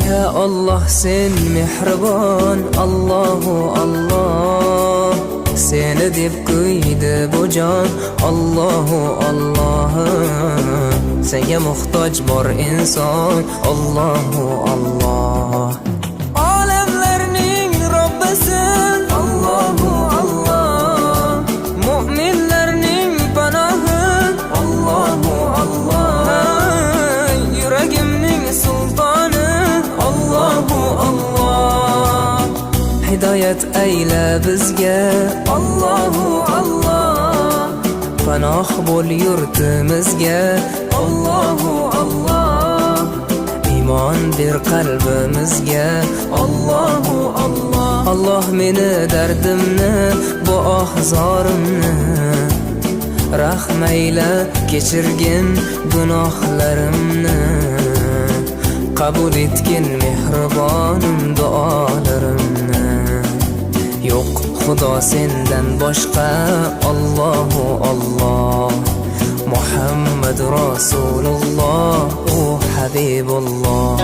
Ya Allah sen mehribon, Allahu Allah. Seni deb kuydi bu jon, Allahu Allah. Senga muhtoj bor inson, Allahu Allah. Olamlarning Robbisin, Allahu Allah. Mu'minlarning panohi, Allahu Allah. Yuragimning sultoni, Allahu Allah. Hidayat ayla bizga, Allahu Allah. Panoh bo'l yurtimizga, Allahu Allah. Iymon ber qalbimizga, Allahu Allah. Allah meni dardimni, bu ohzorimni rahmayla kechirgin gunohlarimni. Qabul etgin mehribonim duolarimni. Yo'q Xudo sendan boshqa, Allahu Allah. Muhammad Rasululloh, u Habibulloh.